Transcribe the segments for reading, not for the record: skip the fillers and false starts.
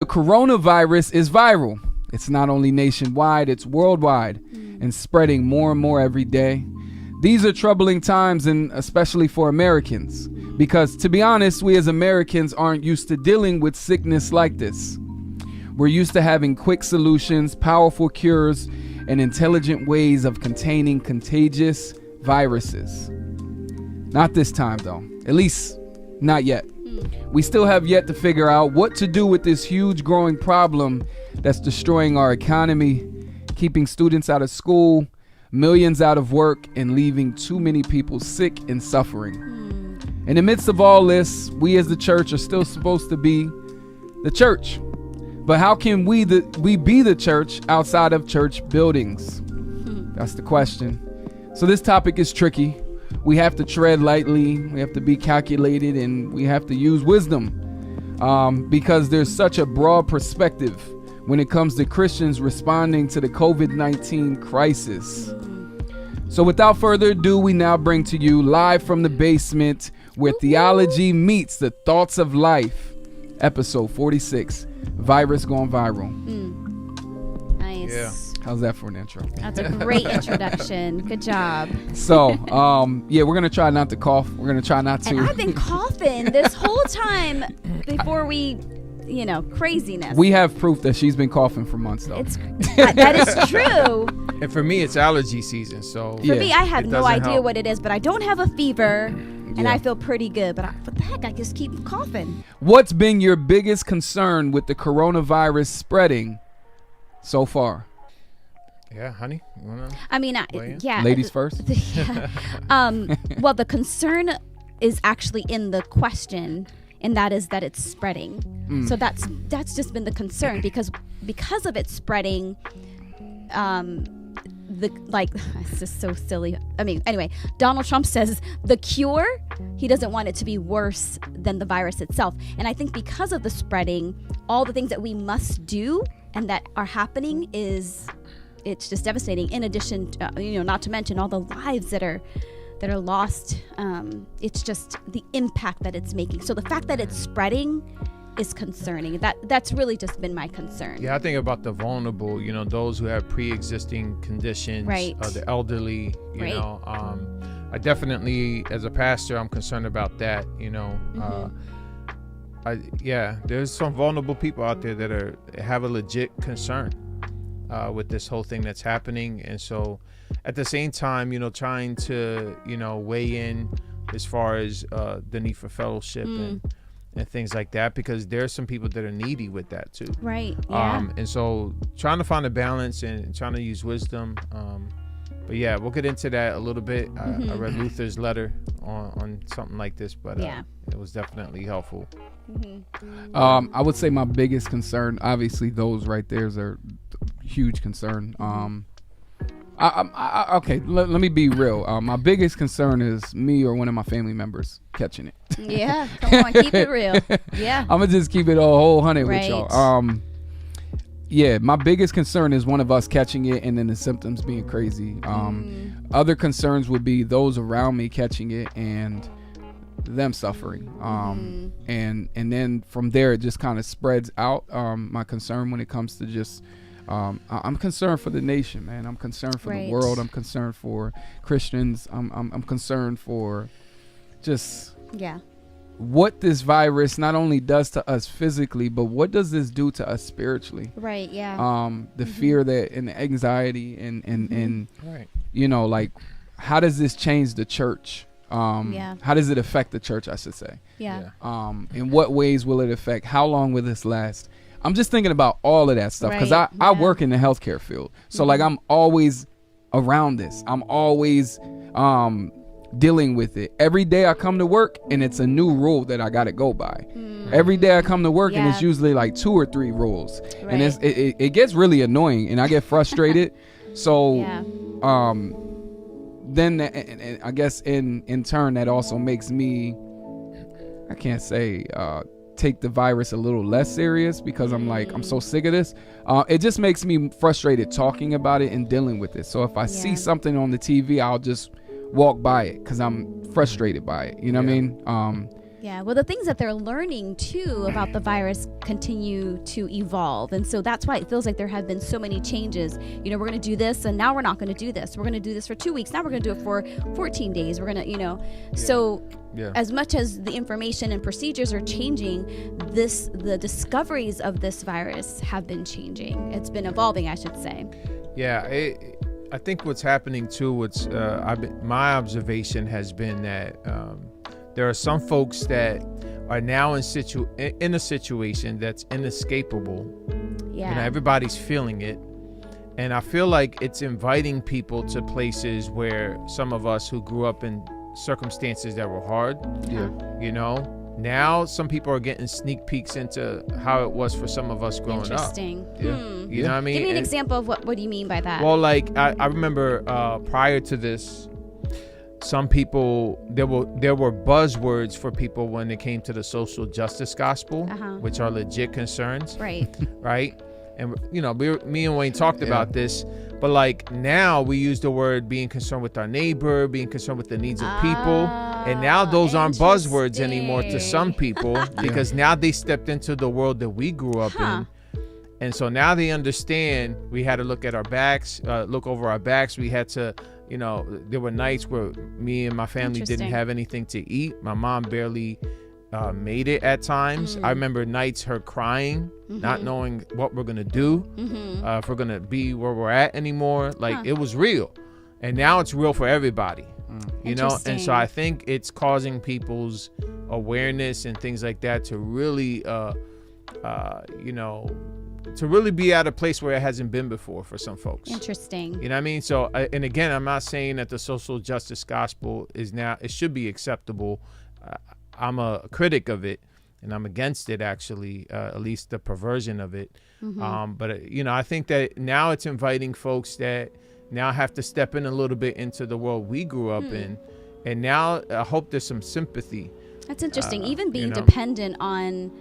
coronavirus is viral. It's not only nationwide, it's worldwide and spreading more and more every day. These are troubling times, and especially for Americans, because to be honest, we as Americans aren't used to dealing with sickness like this. We're used to having quick solutions, powerful cures, and intelligent ways of containing contagious viruses. Not this time, though. At least, not yet. We still have yet to figure out what to do with this huge growing problem that's destroying our economy, keeping students out of school, millions out of work, and leaving too many people sick and suffering. In the midst of all this, we as the church are still supposed to be the church. But how can we be the church outside of church buildings? That's the question. So this topic is tricky. We have to tread lightly, we have to be calculated, and we have to use wisdom because there's such a broad perspective when it comes to Christians responding to the COVID-19 crisis. So without further ado, we now bring to you live from the basement where theology meets the thoughts of life, episode 46, Virus Gone Viral. Nice. Yeah. How's that for an intro? That's a great introduction. Good job. So, yeah, we're going to try not to cough. We're going to try not to. And I've been coughing this whole time before we, craziness. We have proof that she's been coughing for months, though. That is true. And for me, it's allergy season. So For me, I have it no doesn't idea help. what it is, but I don't have a fever, and I feel pretty good. But what the heck? I just keep coughing. What's been your biggest concern with the coronavirus spreading so far? Yeah, honey, you wanna? I mean, yeah. Ladies first. Yeah. Well, the concern is actually in the question, and that is that it's spreading. So that's just been the concern because of it spreading. It's just so silly. I mean, anyway, Donald Trump says the cure, he doesn't want it to be worse than the virus itself. And I think because of the spreading, all the things that we must do and that are happening it's just devastating. In addition, not to mention all the lives that are lost. It's just the impact that it's making. So the fact that it's spreading is concerning. That's really just been my concern. Yeah, I think about the vulnerable, those who have pre-existing conditions, Right. The elderly, Right. I definitely, as a pastor, I'm concerned about that, there's some vulnerable people out there that have a legit concern with this whole thing that's happening. And so at the same time, trying to, weigh in as far as the need for fellowship and things like that, because there's some people that are needy with that too. Right. Yeah. And so trying to find a balance and trying to use wisdom. But yeah, we'll get into that a little bit. I read Luther's letter on something like this, but it was definitely helpful. I would say my biggest concern, obviously those right there are huge concern. Okay, let me be real. My biggest concern is me or one of my family members catching it. Yeah, come on, keep it real. Yeah. I'm gonna just keep it a whole 100 with Right. y'all. Yeah, my biggest concern is one of us catching it and then the symptoms being crazy. Other concerns would be those around me catching it and them suffering. And then from there it just kind of spreads out. My concern when it comes to just I'm concerned for the nation, man. I'm concerned for the world. I'm concerned for Christians. I'm concerned for just what this virus not only does to us physically, but what does this do to us spiritually? Right. Yeah. The fear that and the anxiety and Right. Like how does this change the church? How does it affect the church, I should say? Yeah. In what ways will it affect? How long will this last? I'm just thinking about all of that stuff because I work in the healthcare field. So like I'm always around this. I'm always dealing with it. Every day I come to work and it's a new rule that I got to go by. Every day I come to work and it's usually like 2 or 3 rules. And it gets really annoying and I get frustrated. So then and I guess in turn that also makes me, I can't say take the virus a little less serious because I'm like, I'm so sick of this. It just makes me frustrated talking about it and dealing with it. So if I see something on the TV, I'll just walk by it because I'm frustrated by it. You know what I mean? Yeah, well, the things that they're learning too about the virus continue to evolve. And so that's why it feels like there have been so many changes. You know, we're going to do this and now we're not going to do this. We're going to do this for 2 weeks. Now we're going to do it for 14 days. We're going to, you know, so as much as the information and procedures are changing, the discoveries of this virus have been changing. It's been evolving, I should say. Yeah, I think what's happening too, my observation has been that there are some folks that are now in a situation that's inescapable. Yeah. You know, everybody's feeling it. And I feel like it's inviting people to places where some of us who grew up in circumstances that were hard, you know, now some people are getting sneak peeks into how it was for some of us growing up. Interesting. You know what I mean? Give me an example of what do you mean by that? Well, like I remember prior to this, some people, there were buzzwords for people when it came to the social justice gospel, which are legit concerns. Right. Right. And, you know, me and Wayne talked about this, but like now we use the word being concerned with our neighbor, being concerned with the needs of people. And now those aren't buzzwords anymore to some people because now they stepped into the world that we grew up in. And so now they understand we had to look at our backs, look over our backs. We had to, you know, there were nights where me and my family didn't have anything to eat. My mom barely made it at times. I remember nights her crying, not knowing what we're going to do, if we're going to be where we're at anymore. Like it was real. And now it's real for everybody, you know? And so I think it's causing people's awareness and things like that to really, you know, to really be at a place where it hasn't been before for some folks. Interesting. You know what I mean? So, and again, I'm not saying that the social justice gospel is now, it should be acceptable. I'm a critic of it, and I'm against it, actually, at least the perversion of it. But, you know, I think that now it's inviting folks that now have to step in a little bit into the world we grew up in. And now I hope there's some sympathy. That's interesting. Even being dependent on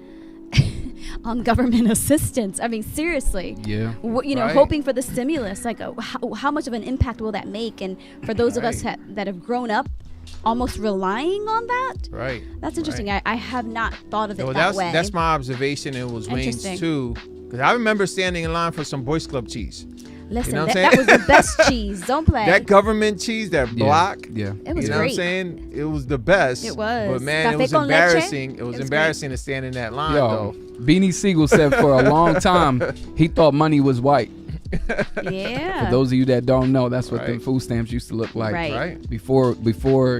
government assistance. I mean, seriously. Yeah. You know, hoping for the stimulus. Like, how much of an impact will that make? And for those of us that have grown up almost relying on that. Right. That's interesting. I have not thought of it that way. That's my observation. It was Wayne's too. Because I remember standing in line for some Boys Club cheese. Listen, you know that was the best cheese. Don't play. That government cheese, that block. Yeah. It was you know great. what I'm saying? It was the best. It was. But man, it was embarrassing. It was embarrassing to stand in that line, though. Beanie Siegel said for a long time he thought money was white. Yeah. For those of you that don't know, that's what the food stamps used to look like. Right. Before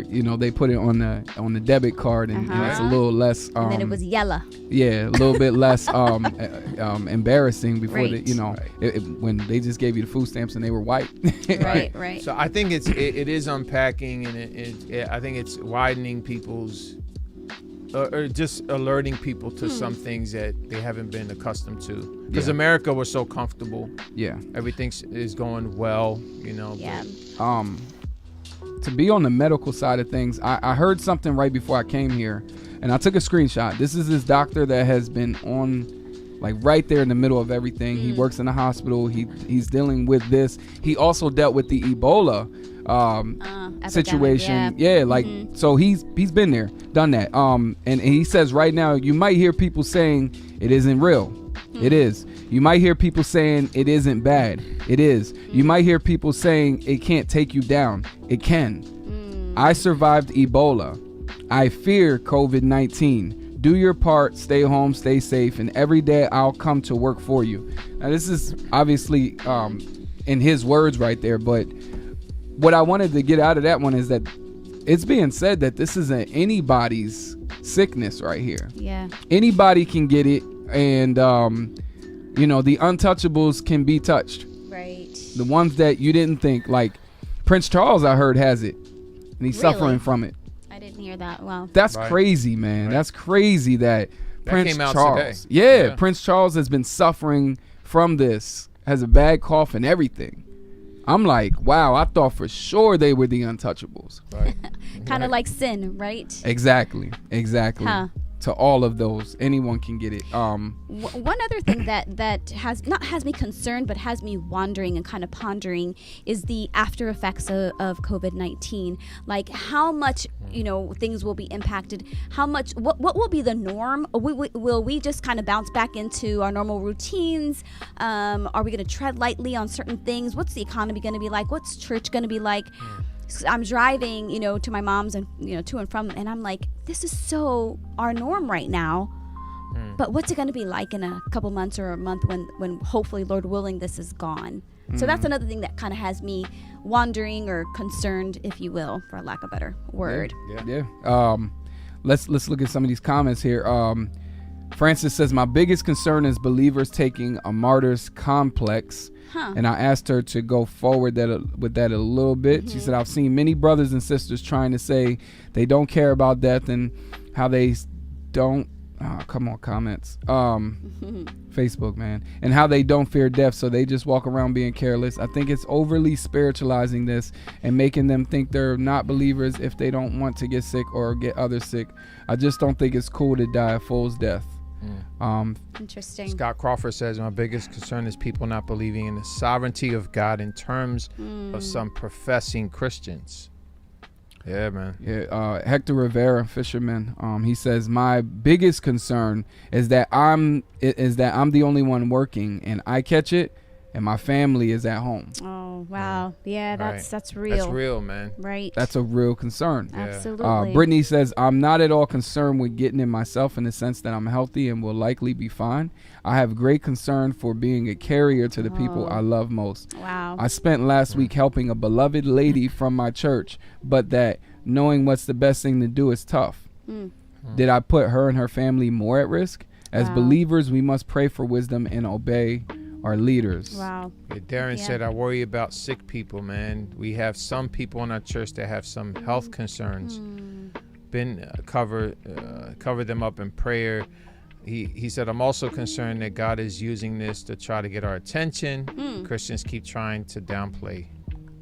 you know, they put it on the debit card and it's a little less and then it was yellow. Yeah, a little bit less embarrassing before you know, when they just gave you the food stamps and they were white. Right. So I think it is unpacking, and I think it's widening people's or just alerting people to some things that they haven't been accustomed to. Because America was so comfortable. Yeah. Everything is going well, you know. Yeah. To be on the medical side of things, I heard something right before I came here, and I took a screenshot. This is this doctor that has been on, like, right there in the middle of everything. He works in a hospital. He's dealing with this. He also dealt with the Ebola situation. So he's been there, done that. And he says right now you might hear people saying it isn't real. It is. You might hear people saying it isn't bad. It is. You might hear people saying it can't take you down. It can. I survived Ebola. I fear COVID-19. Do your part, stay home, stay safe, and every day I'll come to work for you. Now this is obviously in his words right there, but what I wanted to get out of that one is that it's being said that this isn't anybody's sickness right here. Yeah. Anybody can get it, and you know, the untouchables can be touched. Right. The ones that you didn't think, like Prince Charles, I heard has it, and he's suffering from it. I didn't hear that. Wow. That's crazy, man. That's crazy that Prince came out Charles. today. Yeah, Prince Charles has been suffering from this, has a bad cough and everything. I'm like, wow, I thought for sure they were the untouchables. Kind of like sin, right? Exactly. Huh. to all of those. Anyone can get it. One other thing that has me concerned, but has me wondering and kind of pondering, is the after effects of COVID-19. Like how much, things will be impacted. How much, what will be the norm? Will we just kind of bounce back into our normal routines? Are we going to tread lightly on certain things? What's the economy going to be like? What's church going to be like? I'm driving, to my mom's and, to and from, and I'm like, this is so our norm right now. But what's it going to be like in a couple months or a month when hopefully, Lord willing, this is gone? So that's another thing that kind of has me wondering or concerned, if you will, for lack of a better word. Yeah. Let's look at some of these comments here. Francis says, my biggest concern is believers taking a martyr's complex. And I asked her to go forward with that a little bit. She said, I've seen many brothers and sisters trying to say they don't care about death and how they don't. Come on, comments. Facebook, man. And how they don't fear death, so they just walk around being careless. I think it's overly spiritualizing this and making them think they're not believers if they don't want to get sick or get others sick. I just don't think it's cool to die a fool's death. Interesting. Scott Crawford says, my biggest concern is people not believing in the sovereignty of God in terms of some professing Christians. Yeah, man. Yeah. Hector Rivera, fisherman. He says, my biggest concern is that I'm the only one working and I catch it and my family is at home. Oh, wow. Yeah, that's real. That's real, man. Right. That's a real concern. Yeah. Absolutely. Brittany says, I'm not at all concerned with getting it myself in the sense that I'm healthy and will likely be fine. I have great concern for being a carrier to the people I love most. Wow. I spent last week helping a beloved lady from my church, but that knowing what's the best thing to do is tough. Did I put her and her family more at risk? As believers, we must pray for wisdom and obey our leaders. Wow. Yeah, Darren said, I worry about sick people, man. We have some people in our church that have some health concerns. Been cover them up in prayer. He said, I'm also concerned that God is using this to try to get our attention. Christians keep trying to downplay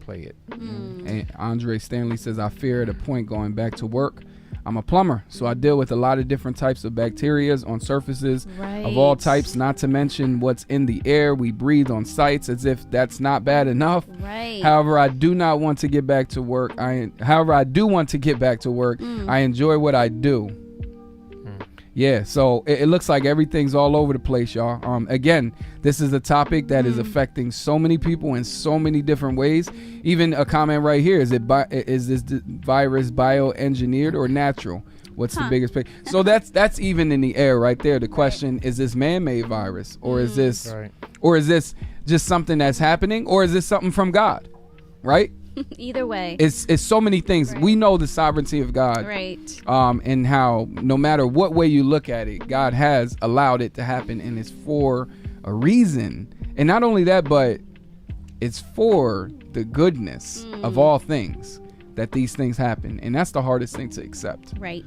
it. And Andre Stanley says, I fear at a point going back to work. I'm a plumber, so I deal with a lot of different types of bacteria on surfaces of all types, not to mention what's in the air we breathe on sites, as if that's not bad enough. Right. However, I do not want to get back to work. I do want to get back to work. I enjoy what I do. Yeah, so it looks like everything's all over the place, y'all. Again, this is a topic that is affecting so many people in so many different ways. Even a comment right here: is this virus bioengineered or natural? What's the biggest picture? So that's even in the air right there. The question is: this man-made virus, or is this, or is this just something that's happening, or is this something from God? Right? Either way, it's so many things. We know the sovereignty of God, and how no matter what way you look at it, God has allowed it to happen, and it's for a reason. And not only that, but it's for the goodness of all things that these things happen, and that's the hardest thing to accept. Right.